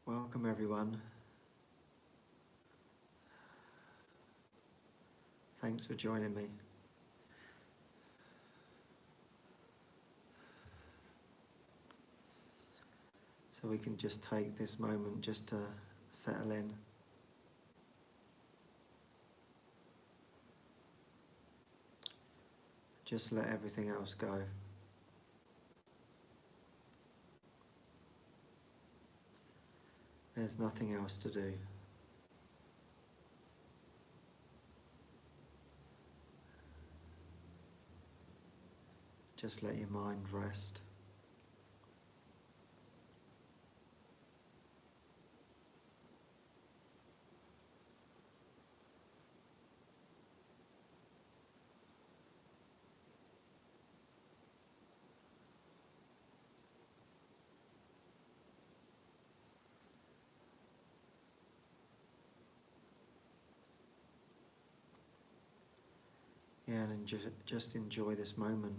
Welcome everyone. Thanks for joining me. So we can just take this moment just to settle in. Just let everything else go. There's nothing else to do. Just let your mind rest. Yeah, and just enjoy this moment.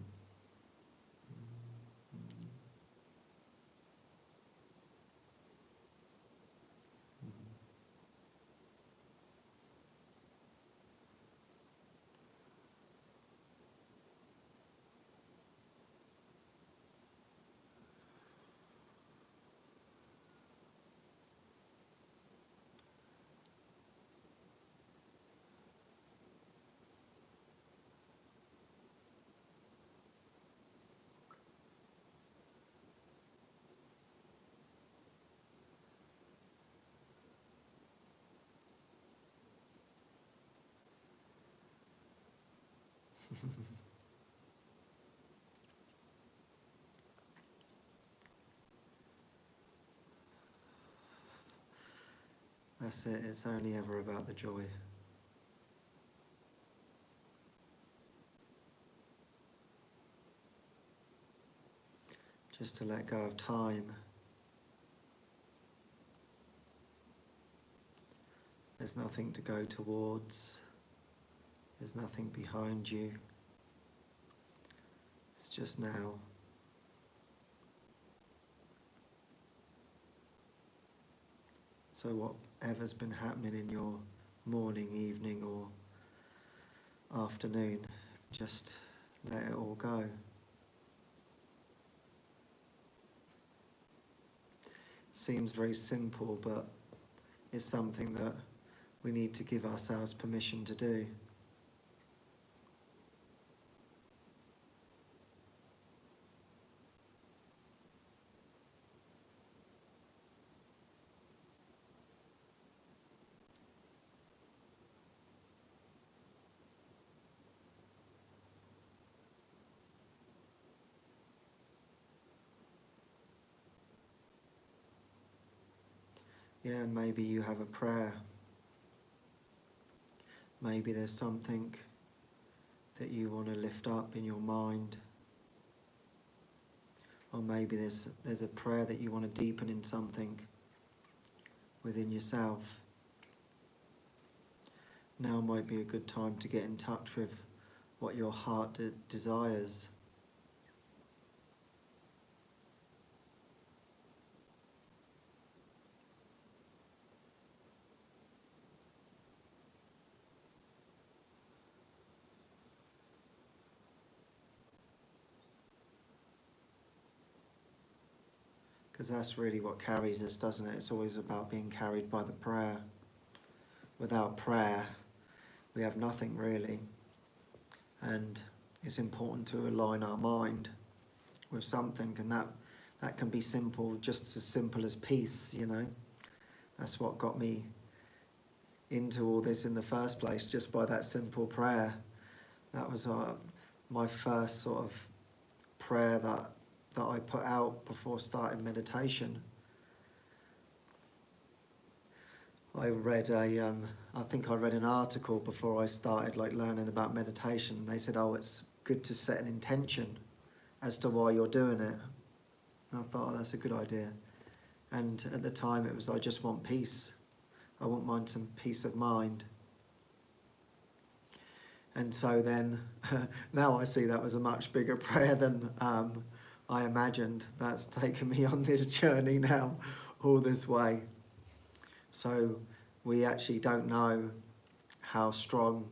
That's it, it's only ever about the joy. Just to let go of time. There's nothing to go towards. There's nothing behind you. It's just now. So whatever's been happening in your morning, evening or afternoon, just let it all go. Seems very simple, but it's something that we need to give ourselves permission to do. Yeah, and maybe you have a prayer. Maybe there's something that you want to lift up in your mind. Or maybe there's a prayer that you want to deepen in something within yourself. Now might be a good time to get in touch with what your heart desires. Because that's really what carries us, doesn't it? It's always about being carried by the prayer. Without prayer, we have nothing really. And it's important to align our mind with something, and that can be simple, just as simple as peace, you know. That's what got me into all this in the first place, just by that simple prayer. That was my first sort of prayer that I put out before starting meditation. I think I read an article before I started learning about meditation. They said, oh, it's good to set an intention as to why you're doing it. And I thought, oh, that's a good idea. And at the time it was, I just want peace. I wouldn't mind some peace of mind. And so then, now I see that was a much bigger prayer than I imagined. That's taken me on this journey now, all this way. So we actually don't know how strong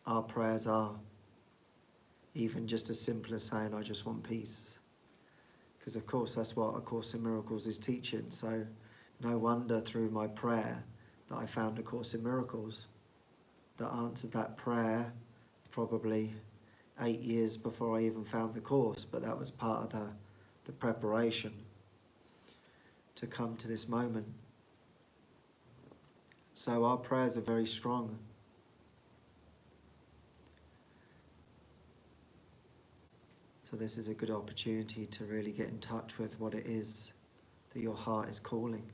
our prayers are, even just as simple as saying, I just want peace. Because of course that's what A Course in Miracles is teaching. So no wonder through my prayer that I found A Course in Miracles that answered that prayer probably 8 years before I even found the Course, but that was part of the preparation to come to this moment. So our prayers are very strong. So this is a good opportunity to really get in touch with what it is that your heart is calling.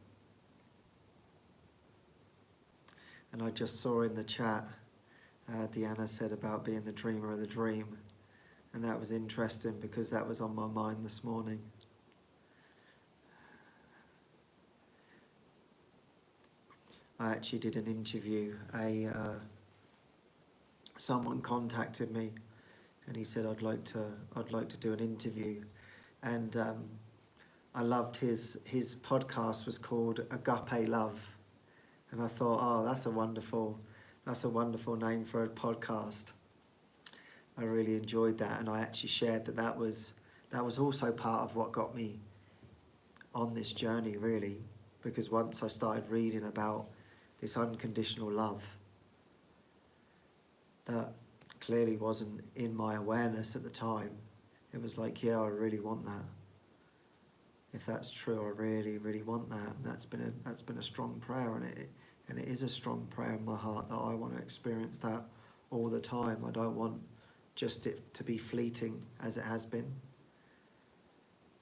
And I just saw in the chat, Deanna said about being the dreamer of the dream. And that was interesting because that was on my mind this morning. I actually did an interview. Someone contacted me and he said, I'd like to do an interview. And I loved his podcast was called Agape Love. And I thought, oh, that's a wonderful name for a podcast. I really enjoyed that, and I actually shared that was also part of what got me on this journey, really, because once I started reading about this unconditional love that clearly wasn't in my awareness at the time, it was like, yeah, I really want that. If that's true, I really, really want that. And that's been a strong prayer, and it is a strong prayer in my heart that I want to experience that all the time. I don't want just it to be fleeting as it has been.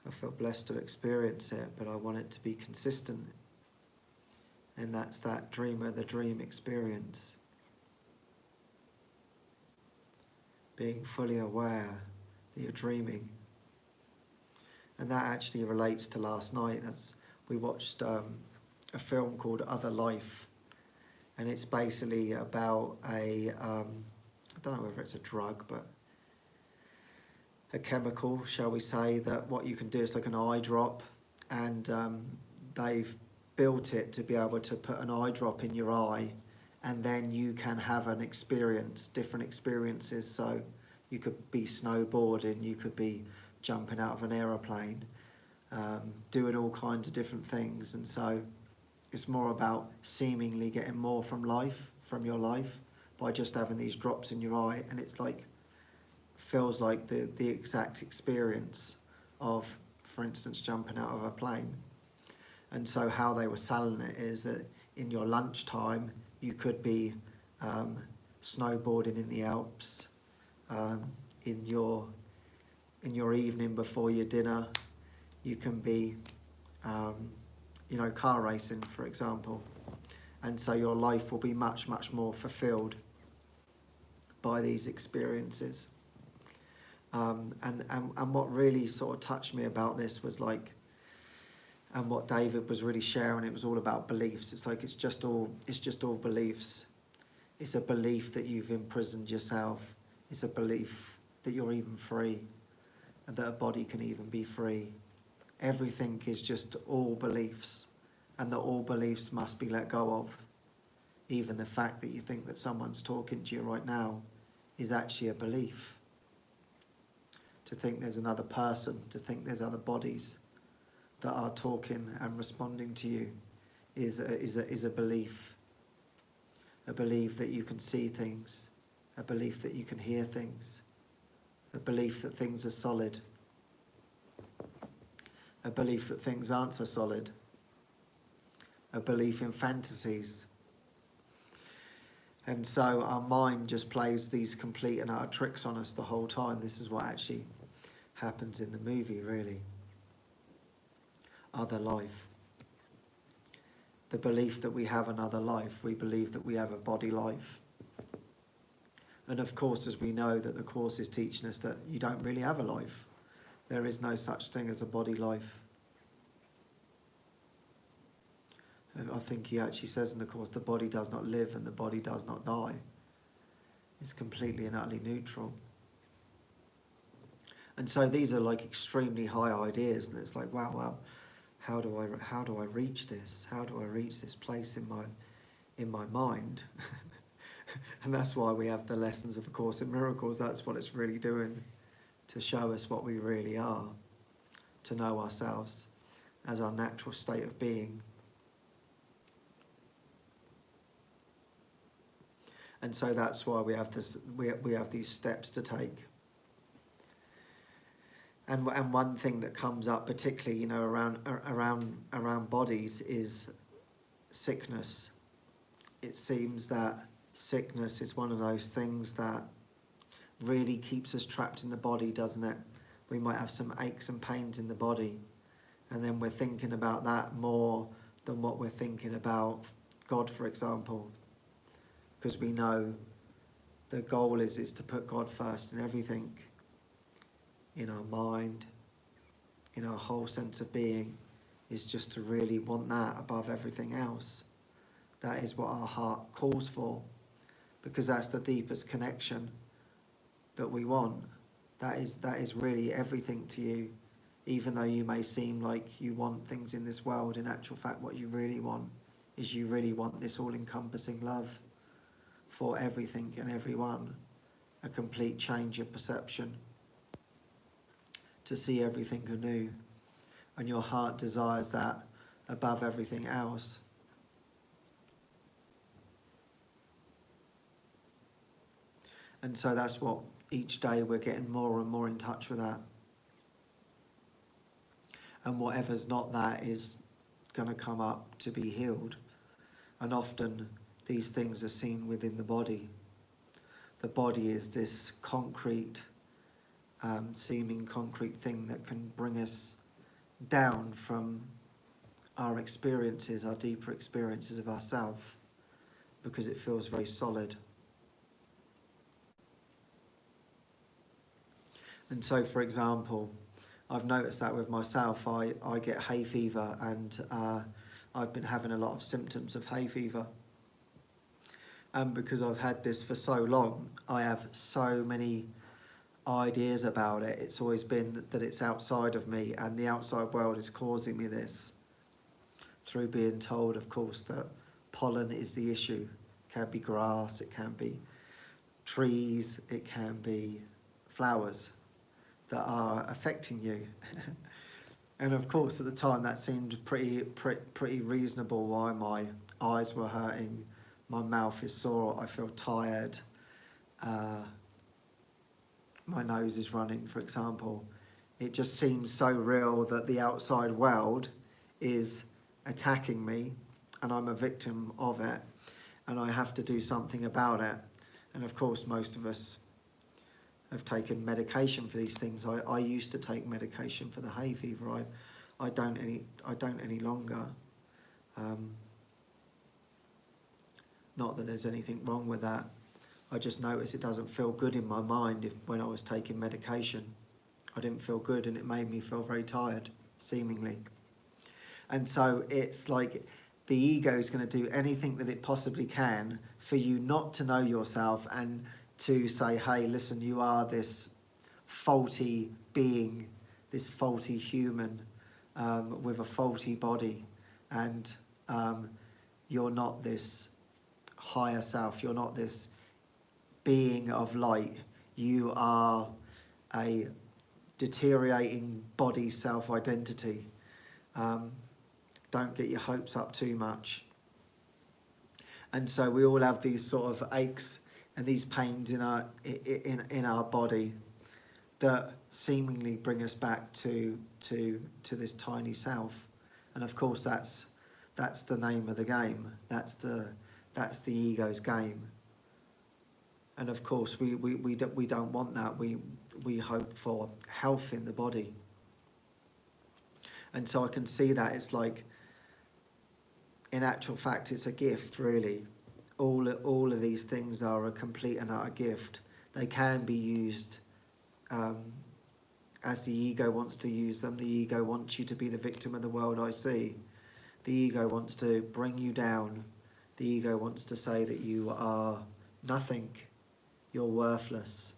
I feel blessed to experience it, but I want it to be consistent. And that's that dreamer, the dream experience. Being fully aware that you're dreaming. And that actually relates to last night. We watched a film called Other Life. And it's basically about I don't know whether it's a drug, but a chemical, shall we say, that what you can do is like an eye drop, and they've built it to be able to put an eye drop in your eye, and then you can have an experience, different experiences. So you could be snowboarding, you could be jumping out of an aeroplane, doing all kinds of different things. And so it's more about seemingly getting more from your life, by just having these drops in your eye, and it's like, feels like the exact experience of, for instance, jumping out of a plane. And so how they were selling it is that in your lunchtime, you could be snowboarding in the Alps, in your evening before your dinner, you can be, car racing, for example. And so your life will be much, much more fulfilled by these experiences. And what really sort of touched me about this was like, and what David was really sharing, it was all about beliefs. It's like, it's just all beliefs. It's a belief that you've imprisoned yourself. It's a belief that you're even free, and that a body can even be free. Everything is just all beliefs, and that all beliefs must be let go of. Even the fact that you think that someone's talking to you right now is actually a belief. To think there's another person, to think there's other bodies that are talking and responding to you is a belief. A belief that you can see things, a belief that you can hear things, a belief that things are solid, a belief that things aren't so solid, a belief in fantasies. And so our mind just plays these complete and utter tricks on us the whole time. This is what actually happens in the movie, really. Other life. The belief that we have another life. We believe that we have a body life. And of course, as we know, that the Course is teaching us that you don't really have a life. There is no such thing as a body life. I think he actually says in the Course, the body does not live and the body does not die. It's completely and utterly neutral. And so these are like extremely high ideas, and it's like, wow, how do I reach this? How do I reach this place in my mind? And that's why we have the lessons of A Course in Miracles. That's what it's really doing, to show us what we really are, to know ourselves as our natural state of being. And so that's why we have this. We have these steps to take. And one thing that comes up, particularly, you know, around bodies, is sickness. It seems that sickness is one of those things that really keeps us trapped in the body, doesn't it? We might have some aches and pains in the body, and then we're thinking about that more than what we're thinking about God, for example, because we know the goal is to put God first in everything, in our mind, in our whole sense of being, is just to really want that above everything else. That is what our heart calls for, because that's the deepest connection that we want. That is really everything to you. Even though you may seem like you want things in this world, in actual fact what you really want is you really want this all-encompassing love for everything and everyone, a complete change of perception, to see everything anew. And your heart desires that above everything else. And so that's what each day we're getting more and more in touch with that. And whatever's not that is going to come up to be healed. And often these things are seen within the body. The body is this concrete, seeming concrete thing that can bring us down from our experiences, our deeper experiences of ourselves, because it feels very solid. And so, for example, I've noticed that with myself, I get hay fever, and I've been having a lot of symptoms of hay fever. And because I've had this for so long, I have so many ideas about it. It's always been that it's outside of me, and the outside world is causing me this, through being told, of course, that pollen is the issue. It can be grass, it can be trees, it can be flowers that are affecting you. And of course, at the time, that seemed pretty reasonable. Why my eyes were hurting, my mouth is sore, I feel tired, my nose is running, for example. It just seems so real that the outside world is attacking me, and I'm a victim of it, and I have to do something about it. And of course, most of us have taken medication for these things. I used to take medication for the hay fever. I don't any longer. Not that there's anything wrong with that. I just noticed it doesn't feel good in my mind when I was taking medication. I didn't feel good, and it made me feel very tired, seemingly. And so it's like the ego is going to do anything that it possibly can for you not to know yourself, and to say, hey, listen, you are this faulty being, this faulty human with a faulty body, and you're not this higher self, you're not this being of light, you are a deteriorating body self-identity. Don't get your hopes up too much. And so we all have these sort of aches and these pains in our body that seemingly bring us back to this tiny self. And of course, that's the name of the game. That's the ego's game. And of course, we don't want that. We hope for health in the body. And so I can see that it's like, in actual fact, it's a gift, really. All of these things are a complete and utter gift. They can be used as the ego wants to use them. The ego wants you to be the victim of the world I see. The ego wants to bring you down. The ego wants to say that you are nothing. You're worthless.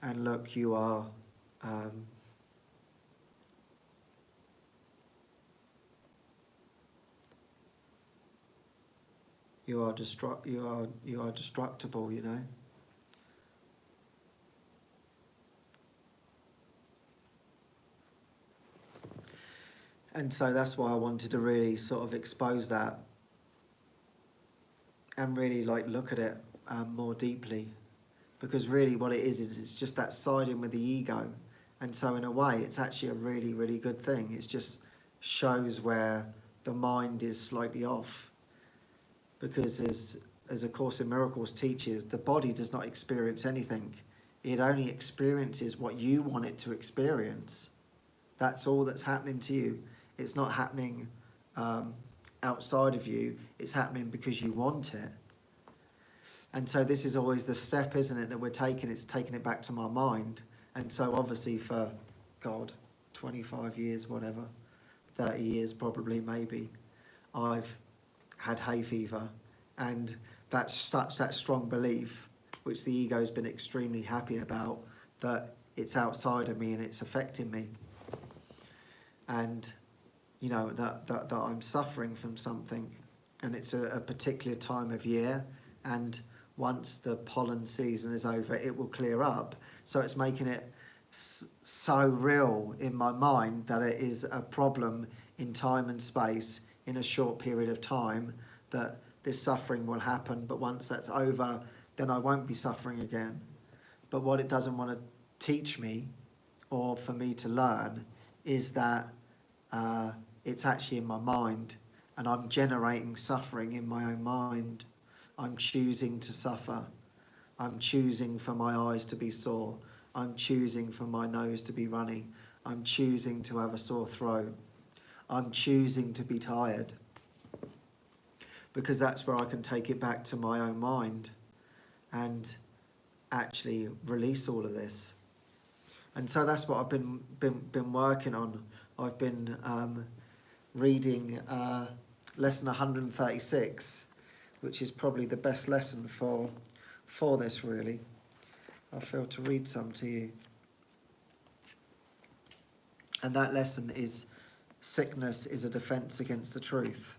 And look, you are you are destructible, you know. And so that's why I wanted to really sort of expose that and really like look at it more deeply, because really what it is it's just that siding with the ego. And so in a way it's actually a really, really good thing. It just shows where the mind is slightly off, because as A Course in Miracles teaches, the body does not experience anything. It only experiences what you want it to experience. That's all that's happening to you. It's not happening outside of you. It's happening because you want it. And so this is always the step, isn't it, that we're taking. It's taking it back to my mind. And so obviously for, God, 25 years, whatever, 30 years probably, maybe, I've had hay fever. And that's such that strong belief, which the ego's been extremely happy about, that it's outside of me and it's affecting me. And you know, that I'm suffering from something, and it's a particular time of year, and once the pollen season is over, it will clear up. So it's making it so real in my mind that it is a problem in time and space in a short period of time, that this suffering will happen, but once that's over, then I won't be suffering again. But what it doesn't want to teach me, or for me to learn, is that it's actually in my mind, and I'm generating suffering in my own mind. I'm choosing to suffer. I'm choosing for my eyes to be sore. I'm choosing for my nose to be runny. I'm choosing to have a sore throat. I'm choosing to be tired, because that's where I can take it back to my own mind and actually release all of this. And so that's what I've been working on. I've been reading lesson 136, which is probably the best lesson for this, really. I feel to read some to you. And that lesson is, sickness is a defense against the truth.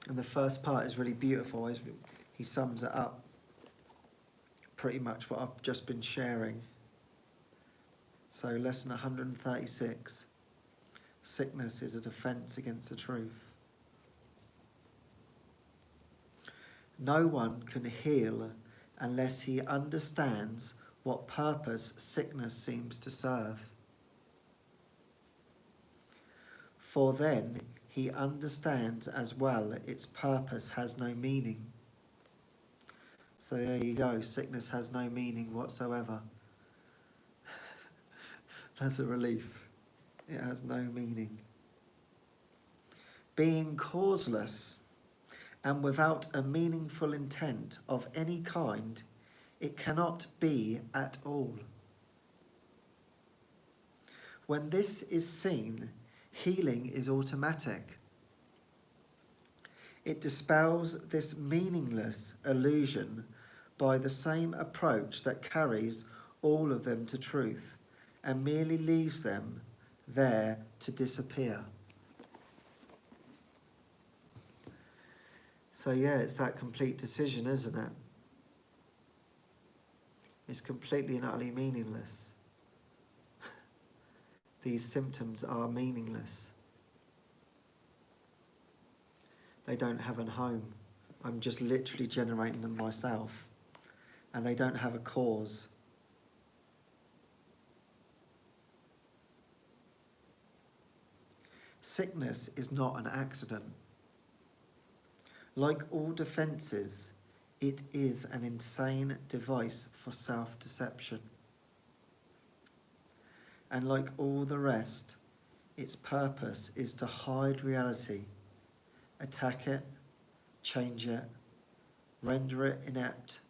And the first part is really beautiful. He sums it up, pretty much what I've just been sharing. So lesson 136, sickness is a defense against the truth. No one can heal unless he understands what purpose sickness seems to serve. For then he understands as well its purpose has no meaning. So there you go, sickness has no meaning whatsoever. That's a relief. It has no meaning. Being causeless and without a meaningful intent of any kind, it cannot be at all. When this is seen, healing is automatic. It dispels this meaningless illusion by the same approach that carries all of them to truth and merely leaves them there to disappear. So yeah, it's that complete decision, isn't it? It's completely and utterly meaningless. These symptoms are meaningless. They don't have a home. I'm just literally generating them myself. And they don't have a cause. Sickness is not an accident. Like all defences, it is an insane device for self-deception. And like all the rest, its purpose is to hide reality, attack it, change it, render it inept,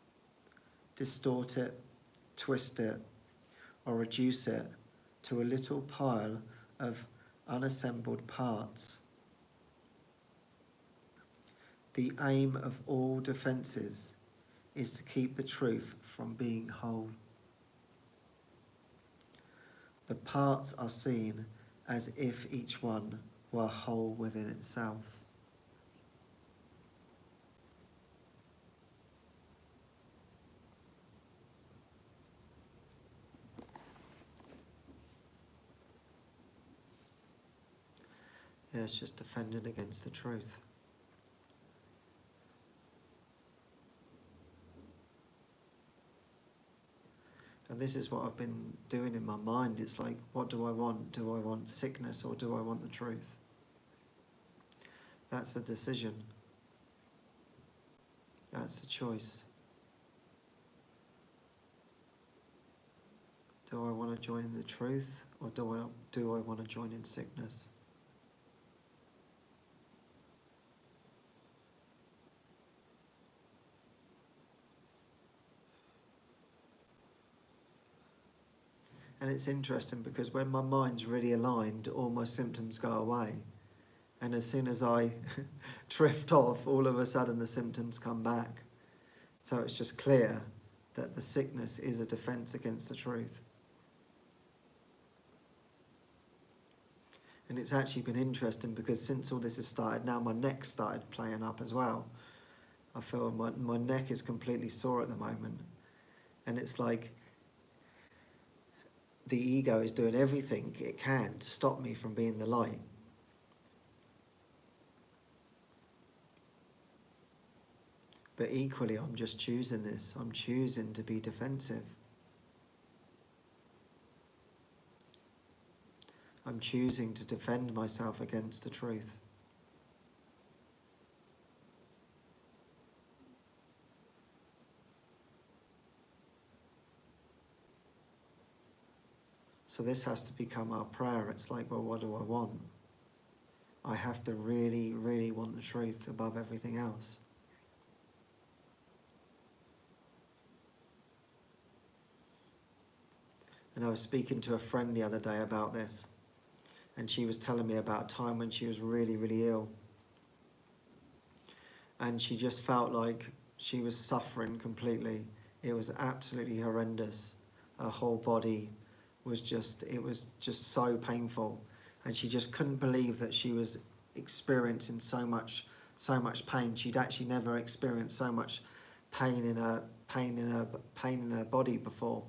distort it, twist it, or reduce it to a little pile of unassembled parts. The aim of all defences is to keep the truth from being whole. The parts are seen as if each one were whole within itself. Yeah, it's just defending against the truth. And this is what I've been doing in my mind. It's like, what do I want? Do I want sickness or do I want the truth? That's the decision. That's the choice. Do I want to join in the truth or do I want to join in sickness? And it's interesting because when my mind's really aligned, all my symptoms go away. And as soon as I drift off, all of a sudden the symptoms come back. So it's just clear that the sickness is a defense against the truth. And it's actually been interesting because since all this has started, now my neck started playing up as well. I feel my neck is completely sore at the moment. And it's like the ego is doing everything it can to stop me from being the light. But equally, I'm just choosing this. I'm choosing to be defensive. I'm choosing to defend myself against the truth. So this has to become our prayer. It's like, well, what do I want? I have to really, really want the truth above everything else. And I was speaking to a friend the other day about this, and she was telling me about a time when she was really, really ill. And she just felt like she was suffering completely. It was absolutely horrendous. Her whole body was just so painful. And she just couldn't believe that she was experiencing so much pain. She'd actually never experienced so much pain in her body before.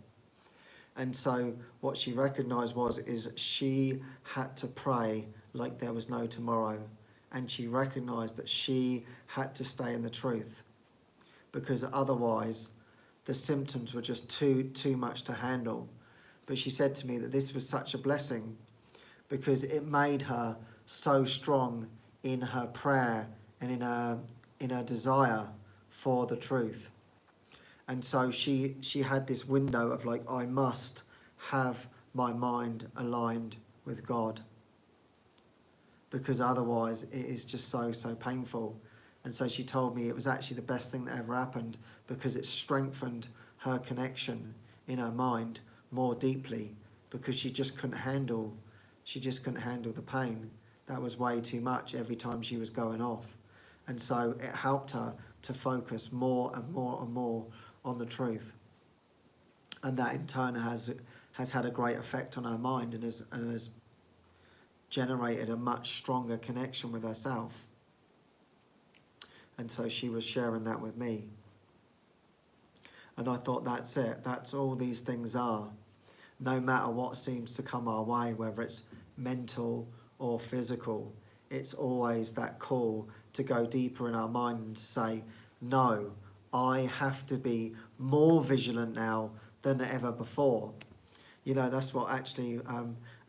And so what she recognised is she had to pray like there was no tomorrow. And she recognised that she had to stay in the truth, because otherwise the symptoms were just too much to handle. But she said to me that this was such a blessing because it made her so strong in her prayer and in her desire for the truth. And so she had this window of like, I must have my mind aligned with God, because otherwise it is just so painful. And so she told me it was actually the best thing that ever happened, because it strengthened her connection in her mind more deeply, because she just couldn't handle the pain. That was way too much every time she was going off. And so it helped her to focus more and more and more on the truth. And that in turn has had a great effect on her mind and has generated a much stronger connection with herself. And so she was sharing that with me. And I thought, that's it. That's all these things are. No matter what seems to come our way, whether it's mental or physical, it's always that call to go deeper in our mind and to say, no, I have to be more vigilant now than ever before. You know, that's what actually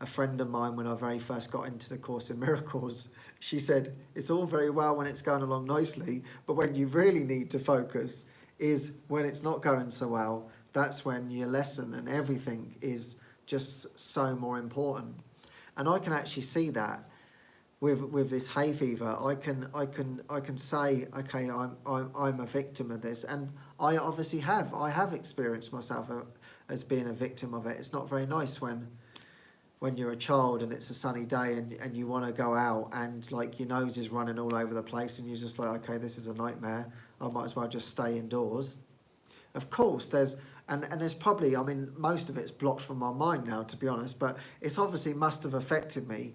a friend of mine, when I very first got into the Course in Miracles, she said, it's all very well when it's going along nicely, but when you really need to focus is when it's not going so well. That's when your lesson and everything is just so more important. And I can actually see that with this hay fever. I can say, okay, I'm a victim of this, and I obviously have. I have experienced myself as being a victim of it. It's not very nice when when you're a child and it's a sunny day and you want to go out and like your nose is running all over the place and you're just like, okay, this is a nightmare. I might as well just stay indoors. Of course, and there's probably, I mean, most of it's blocked from my mind now, to be honest, but it's obviously must have affected me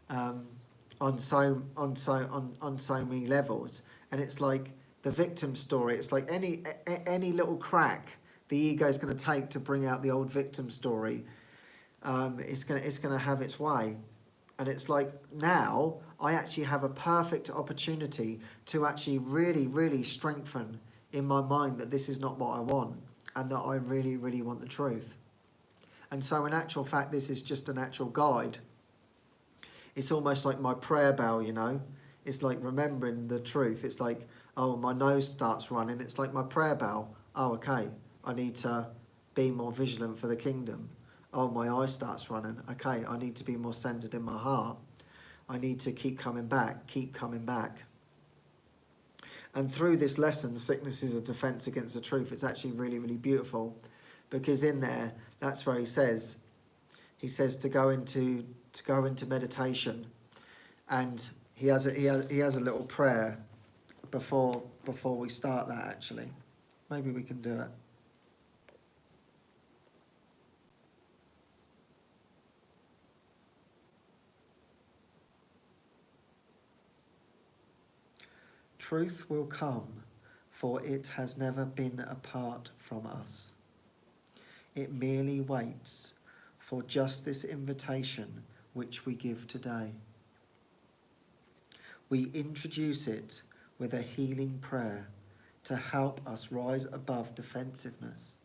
on so many levels. And it's like the victim story. It's like any little crack the ego's going to take to bring out the old victim story. It's gonna have its way, and it's like now I actually have a perfect opportunity to actually really strengthen in my mind that this is not what I want, and that I really want the truth. And so in actual fact, this is just an actual guide. It's almost like my prayer bell, you know. It's like remembering the truth. It's like, oh, my nose starts running. It's like my prayer bell. Oh, okay, I need to be more vigilant for the kingdom. Oh, my eye starts running. Okay, I need to be more centered in my heart. I need to keep coming back, keep coming back. And through this lesson, sickness is a defense against the truth. It's actually really beautiful, because in there, that's where he says to go into meditation, and he has a little prayer before we start that. Actually, maybe we can do it. Truth will come, for it has never been apart from us. It merely waits for just this invitation which we give today. We introduce it with a healing prayer to help us rise above defensiveness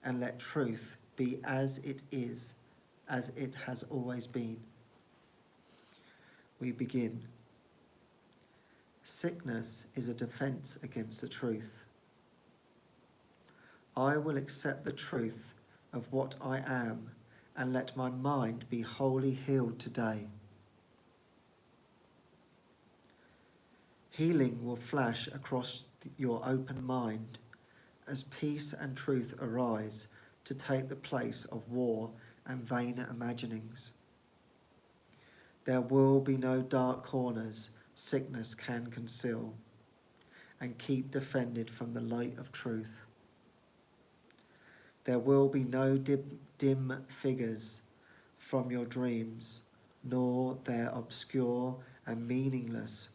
and let truth be as it is, as it has always been. We begin. Sickness is a defense against the truth. I will accept the truth of what I am and let my mind be wholly healed today. Healing will flash across your open mind as peace and truth arise to take the place of war and vain imaginings. There will be no dark corners sickness can conceal and keep defended from the light of truth. There will be no dim figures from your dreams, nor their obscure and meaningless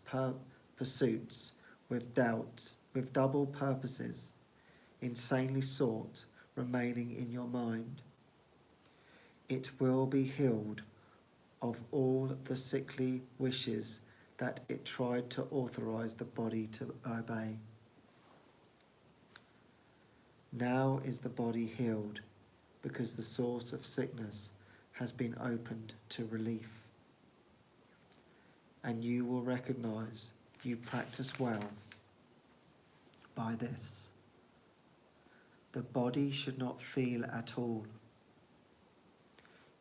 pursuits with doubts, with double purposes, insanely sought, remaining in your mind. It will be healed of all the sickly wishes that it tried to authorize the body to obey. Now is the body healed, because the source of sickness has been opened to relief. And you will recognize you practice well by this. The body should not feel at all.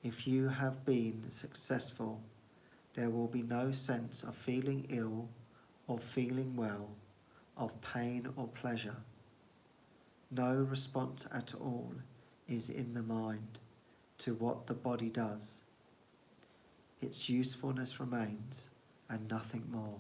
If you have been successful, there will be no sense of feeling ill or feeling well, of pain or pleasure. No response at all is in the mind to what the body does. Its usefulness remains and nothing more.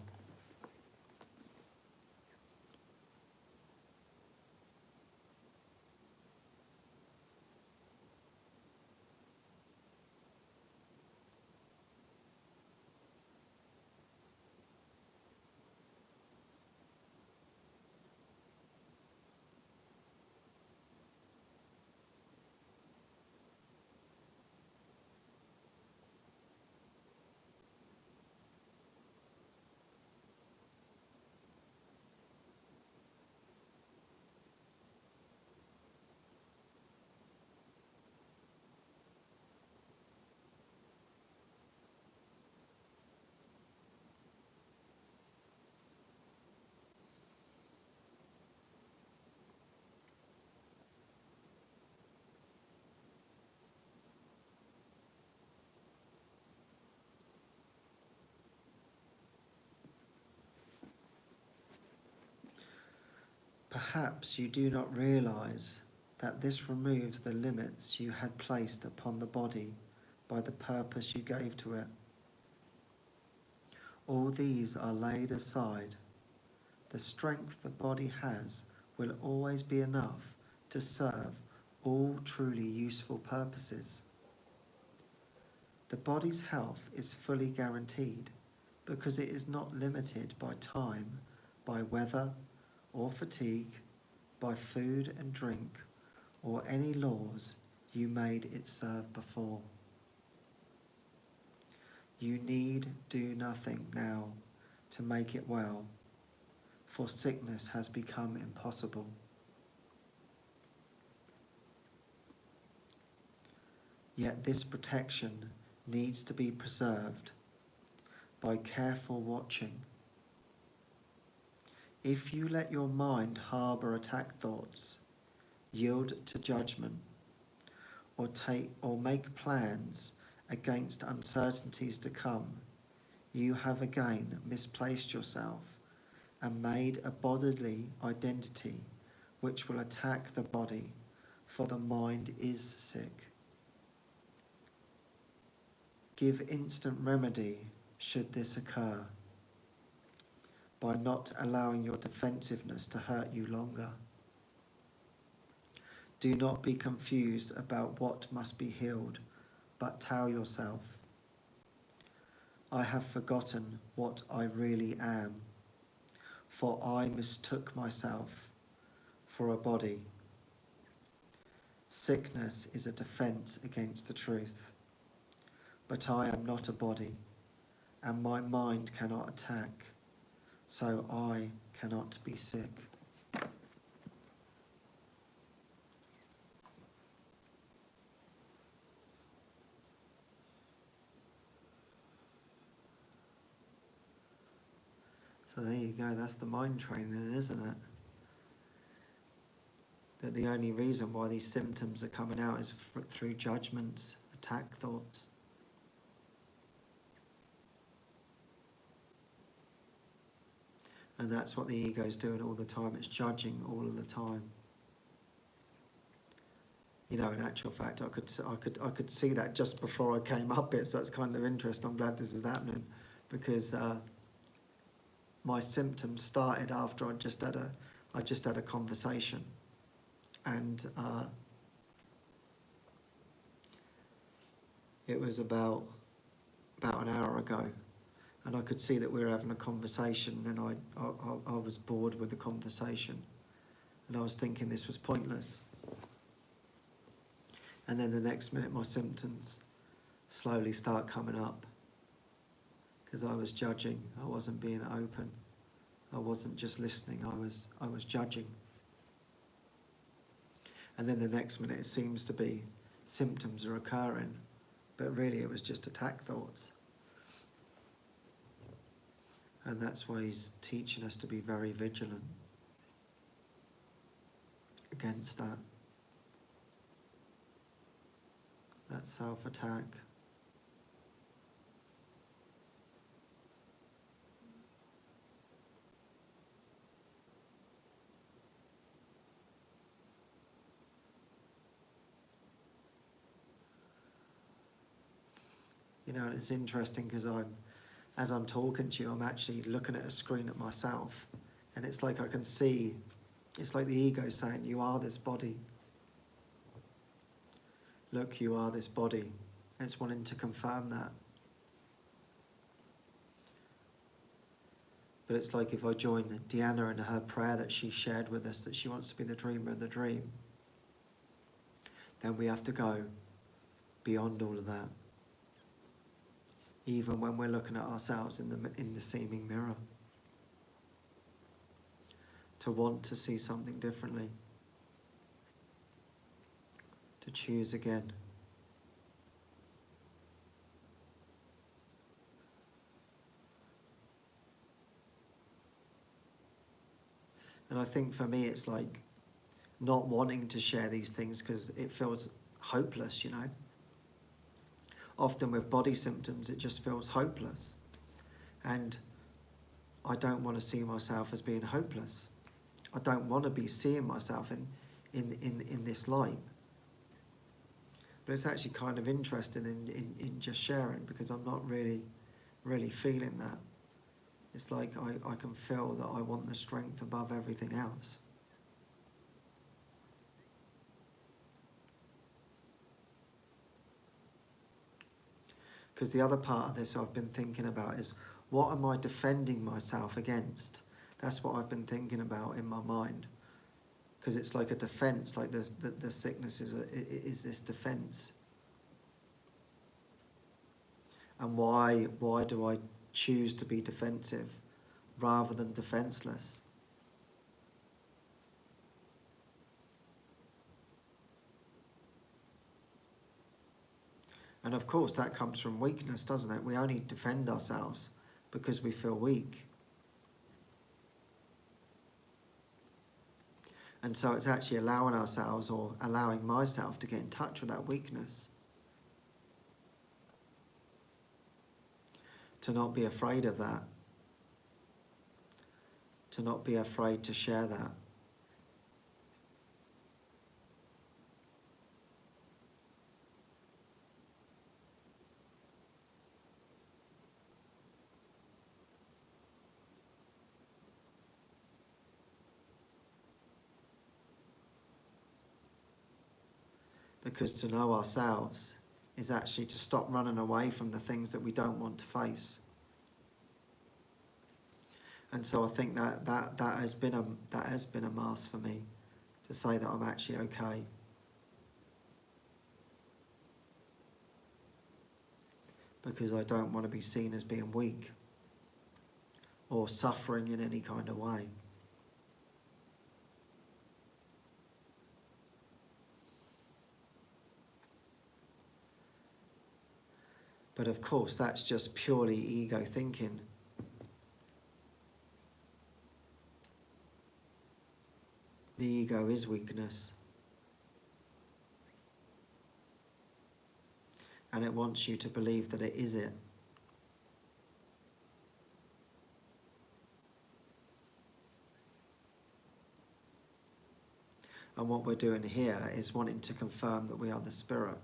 Perhaps you do not realize that this removes the limits you had placed upon the body by the purpose you gave to it. All these are laid aside. The strength the body has will always be enough to serve all truly useful purposes. The body's health is fully guaranteed because it is not limited by time, by weather or fatigue, by food and drink, or any laws you made it serve before. You need do nothing now to make it well, for sickness has become impossible. Yet this protection needs to be preserved by careful watching. If you let your mind harbour attack thoughts, yield to judgment, or make plans against uncertainties to come, you have again misplaced yourself and made a bodily identity which will attack the body, for the mind is sick. Give instant remedy should this occur, by not allowing your defensiveness to hurt you longer. Do not be confused about what must be healed, but tell yourself, I have forgotten what I really am, for I mistook myself for a body. Sickness is a defense against the truth, but I am not a body, and my mind cannot attack, so I cannot be sick. So there you go, that's the mind training, isn't it? That the only reason why these symptoms are coming out is through judgments, attack thoughts. And that's what the ego's doing all the time, it's judging all of the time. You know, in actual fact, I could see that just before I came up here, so it's kind of interesting. I'm glad this is happening, because my symptoms started after I just had a conversation, and it was about an hour ago, and I could see that we were having a conversation, and I was bored with the conversation, and I was thinking this was pointless. And then the next minute my symptoms slowly start coming up, because I was judging, I wasn't being open, I wasn't just listening, I was judging. And then the next minute it seems to be symptoms are occurring, but really it was just attack thoughts. And that's why he's teaching us to be very vigilant against that self-attack. You know, it's interesting because as I'm talking to you, I'm actually looking at a screen at myself, and it's like I can see, it's like the ego saying, you are this body. Look, you are this body. It's wanting to confirm that. But it's like if I join Deanna in her prayer that she shared with us, that she wants to be the dreamer of the dream, then we have to go beyond all of that. Even when we're looking at ourselves in the seeming mirror. To want to see something differently. To choose again. And I think for me it's like not wanting to share these things because it feels hopeless, you know. Often with body symptoms it just feels hopeless. And I don't want to see myself as being hopeless. I don't want to be seeing myself in this light. But it's actually kind of interesting in just sharing, because I'm not really feeling that. It's like I can feel that I want the strength above everything else. Because the other part of this I've been thinking about is, what am I defending myself against? That's what I've been thinking about in my mind. Because it's like a defense, like the sickness is this defense. And why do I choose to be defensive rather than defenseless? And of course that comes from weakness, doesn't it? We only defend ourselves because we feel weak. And so it's actually allowing ourselves, or allowing myself, to get in touch with that weakness. To not be afraid of that. To not be afraid to share that. Because to know ourselves is actually to stop running away from the things that we don't want to face. And so I think that has been a mask for me, to say that I'm actually okay. Because I don't want to be seen as being weak or suffering in any kind of way. But of course, that's just purely ego thinking. The ego is weakness. And it wants you to believe that it is it. And what we're doing here is wanting to confirm that we are the spirit.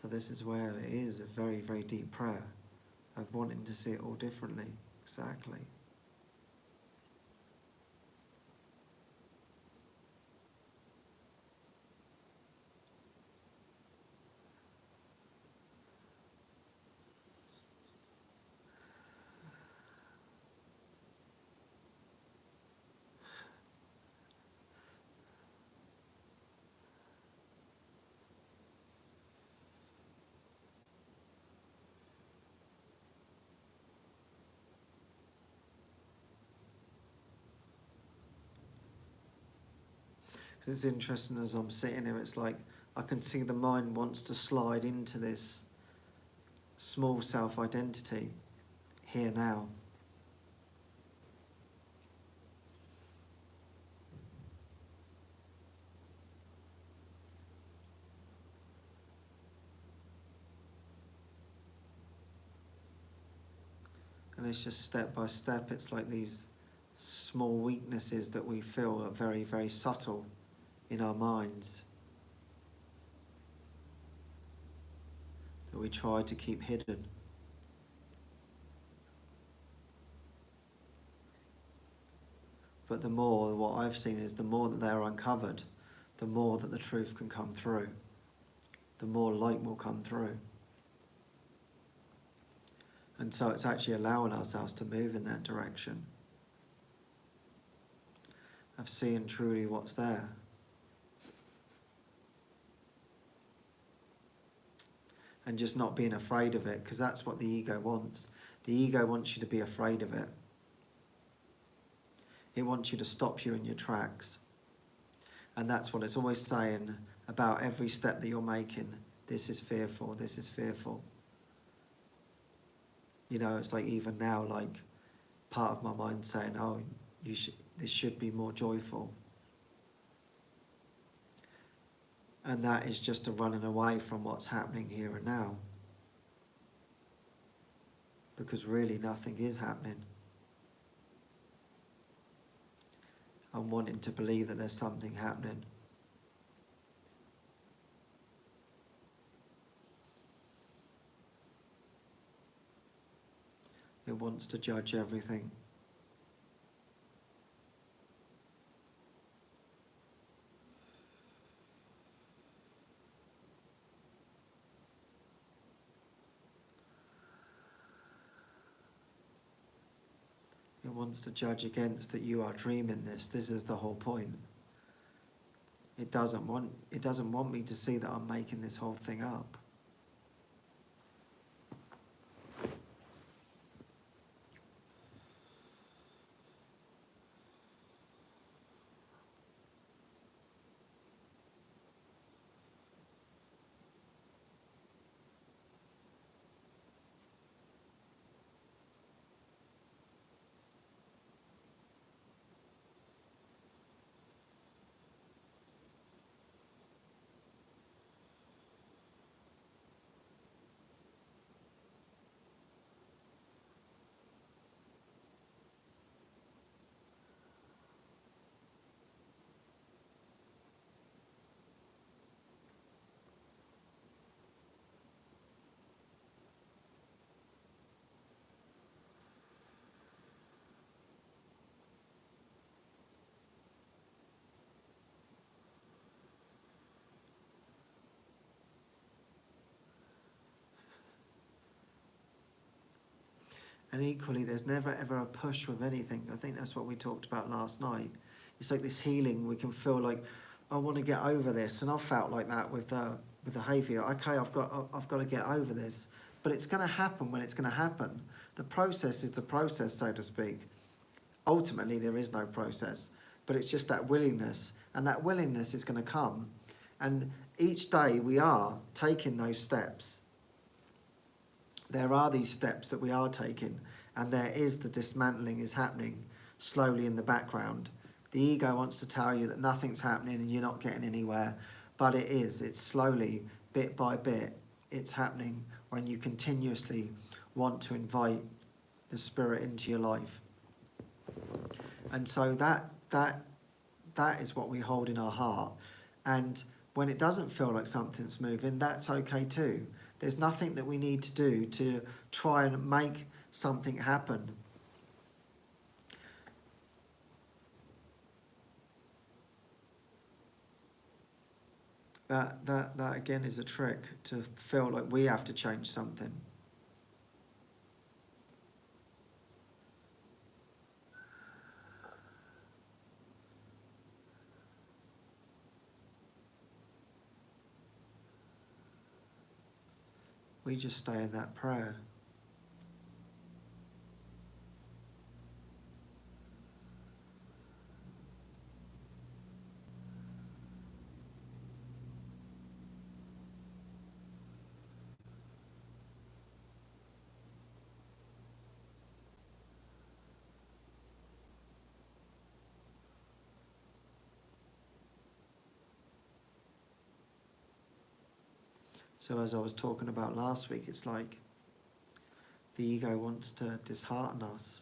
So this is where it is a very, very deep prayer of wanting to see it all differently. Exactly. So it's interesting, as I'm sitting here, it's like I can see the mind wants to slide into this small self-identity here now. And it's just step by step, it's like these small weaknesses that we feel are very, very subtle in our minds, that we try to keep hidden. But the more, what I've seen is the more that they're uncovered, the more that the truth can come through, the more light will come through. And so it's actually allowing ourselves to move in that direction of seeing truly what's there. And just not being afraid of it, because that's what the ego wants. The ego wants you to be afraid of it. It wants you to stop you in your tracks. And that's what it's always saying about every step that you're making. This is fearful, this is fearful. You know, it's like even now, like part of my mind saying, oh, this should be more joyful. And that is just a running away from what's happening here and now. Because really nothing is happening. I'm wanting to believe that there's something happening. It wants to judge everything. It wants to judge against that you are dreaming this. This is the whole point. It doesn't want me to see that I'm making this whole thing up. And equally, there's never ever a push with anything. I think that's what we talked about last night. It's like this healing. We can feel like, I want to get over this, and I've felt like that with the hay fever. Okay, I've got to get over this, but it's going to happen when it's going to happen. The process is the process, so to speak. Ultimately, there is no process, but it's just that willingness, and that willingness is going to come. And each day we are taking those steps. There are these steps that we are taking, and there is the dismantling is happening slowly in the background. The ego wants to tell you that nothing's happening and you're not getting anywhere, but it is. It's slowly, bit by bit, it's happening when you continuously want to invite the spirit into your life. And so that is what we hold in our heart. And when it doesn't feel like something's moving, that's okay too. There's nothing that we need to do to try and make something happen. That again is a trick, to feel like we have to change something. We just stay in that prayer. So as I was talking about last week, it's like the ego wants to dishearten us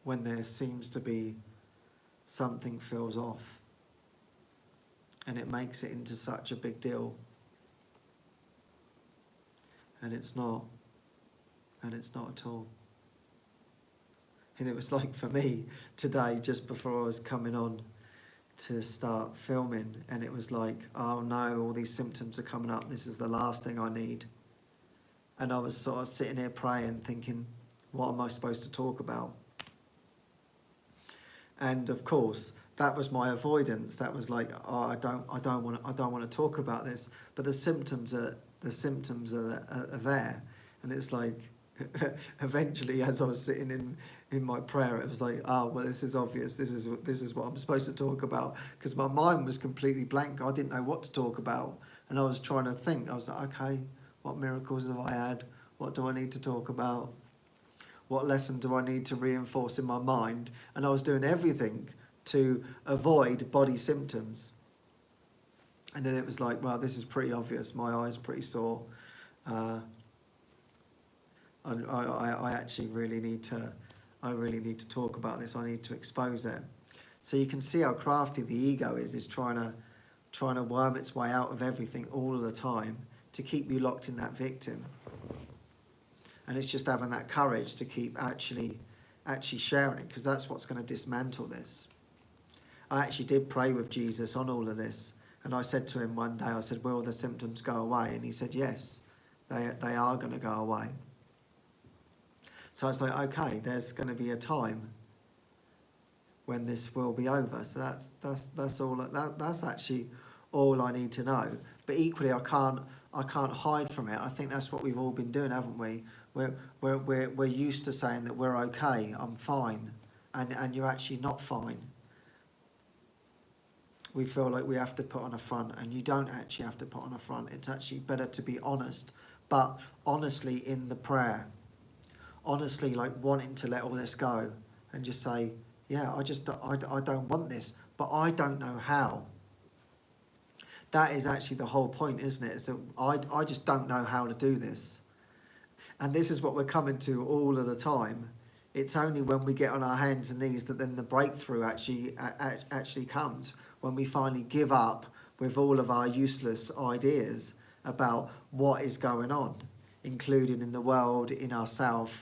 when there seems to be something feels off, and it makes it into such a big deal. And it's not at all. And it was like for me today, just before I was coming on to start filming, and it was like, oh no, all these symptoms are coming up, this is the last thing I need. And I was sort of sitting here praying, thinking, what am I supposed to talk about? And of course, that was my avoidance. That was like, oh, I don't want to talk about this. But the symptoms are there, and it's like, eventually, as I was sitting in my prayer, it was like, oh well, this is obvious. This is what I'm supposed to talk about, because my mind was completely blank. I didn't know what to talk about, and I was trying to think. I was like, okay, what miracles have I had? What do I need to talk about? What lesson do I need to reinforce in my mind? And I was doing everything to avoid body symptoms. And then it was like, well, this is pretty obvious. My eye's pretty sore. I actually really need to talk about this. I need to expose it. So you can see how crafty the ego is trying to worm its way out of everything all of the time to keep you locked in that victim. And it's just having that courage to keep actually sharing it, because that's what's going to dismantle this. I actually did pray with Jesus on all of this, and I said to him one day, I said, will the symptoms go away? And he said, yes, they are going to go away. So I was like, okay, there's going to be a time when this will be over. So that's all. That's actually all I need to know. But equally, I can't hide from it. I think that's what we've all been doing, haven't we? We're used to saying that we're okay, I'm fine, and you're actually not fine. We feel like we have to put on a front, and you don't actually have to put on a front. It's actually better to be honest, but honestly in the prayer. Honestly, like wanting to let all this go and just say, yeah, I don't want this, but I don't know how. That is actually the whole point, isn't it? So I just don't know how to do this. And this is what we're coming to all of the time. It's only when we get on our hands and knees that then the breakthrough actually comes, when we finally give up with all of our useless ideas about what is going on, including in the world, in ourselves.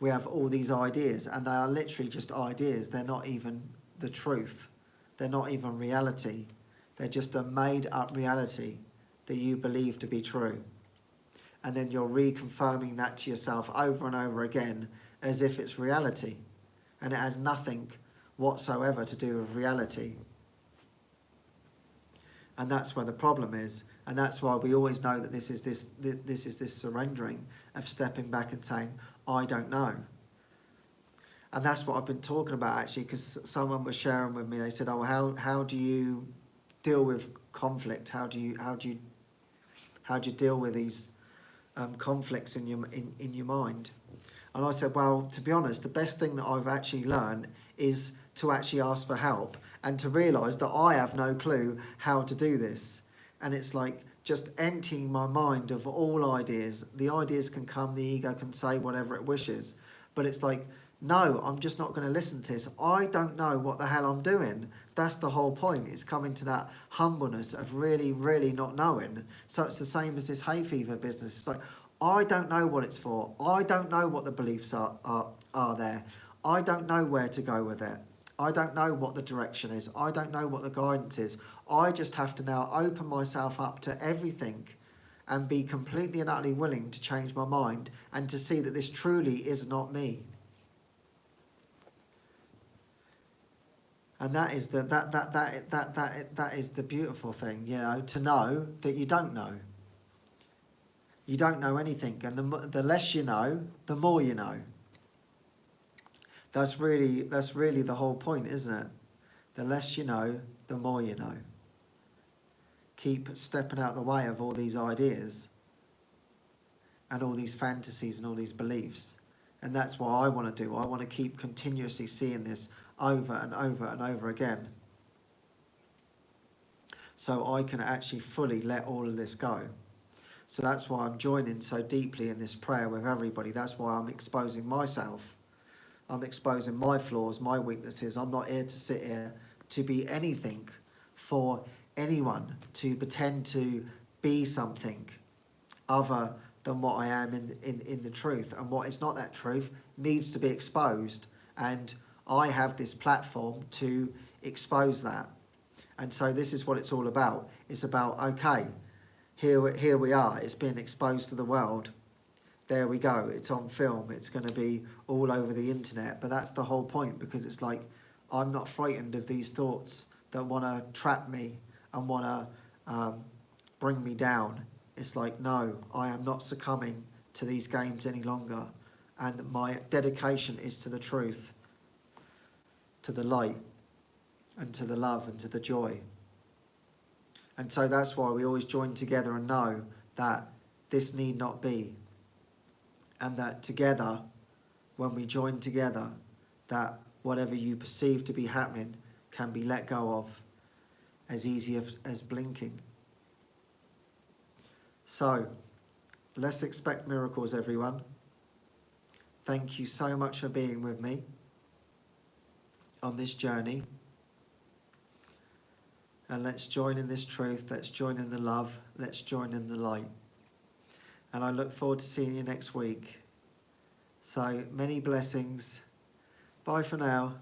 We have all these ideas, and they are literally just ideas. They're not even the truth. They're not even reality. They're just a made-up reality that you believe to be true. And then you're reconfirming that to yourself over and over again as if it's reality. And it has nothing whatsoever to do with reality. And that's where the problem is. And that's why we always know that this is this surrendering of stepping back and saying, I don't know. And that's what I've been talking about, actually, because someone was sharing with me. They said, oh, how do you deal with conflict? How do you deal with these conflicts in your mind? And I said, well, to be honest, the best thing that I've actually learned is to actually ask for help and to realise that I have no clue how to do this. And it's like just emptying my mind of all ideas. The ideas can come, the ego can say whatever it wishes, but it's like, no, I'm just not going to listen to this. I don't know what the hell I'm doing. That's the whole point. It's coming to that humbleness of really, really not knowing. So it's the same as this hay fever business. It's like, I don't know what it's for. I don't know what the beliefs are there. I don't know where to go with it. I don't know what the direction is. I don't know what the guidance is. I just have to now open myself up to everything and be completely and utterly willing to change my mind and to see that this truly is not me. And that is that is the beautiful thing, you know, to know that you don't know. You don't know anything, and the less you know, the more you know. That's really the whole point, isn't it? The less you know, the more you know. Keep stepping out the way of all these ideas and all these fantasies and all these beliefs. And that's what I want to do. I want to keep continuously seeing this over and over and over again, so I can actually fully let all of this go. So that's why I'm joining so deeply in this prayer with everybody. That's why I'm exposing myself. I'm exposing my flaws, my weaknesses. I'm not here to sit here to be anything for anyone, to pretend to be something other than what I am in the truth. And what is not that truth needs to be exposed. And I have this platform to expose that. And so this is what it's all about. It's about, okay, here we are. It's being exposed to the world. There we go. It's on film. It's going to be all over the internet. But that's the whole point, because it's like, I'm not frightened of these thoughts that want to trap me and want to bring me down. It's like, no, I am not succumbing to these games any longer. And my dedication is to the truth, to the light, and to the love, and to the joy. And so that's why we always join together and know that this need not be. And that together, when we join together, that whatever you perceive to be happening can be let go of as easy as blinking. So, let's expect miracles, everyone. Thank you so much for being with me on this journey. And let's join in this truth. Let's join in the love. Let's join in the light. And I look forward to seeing you next week. So, many blessings. Bye for now.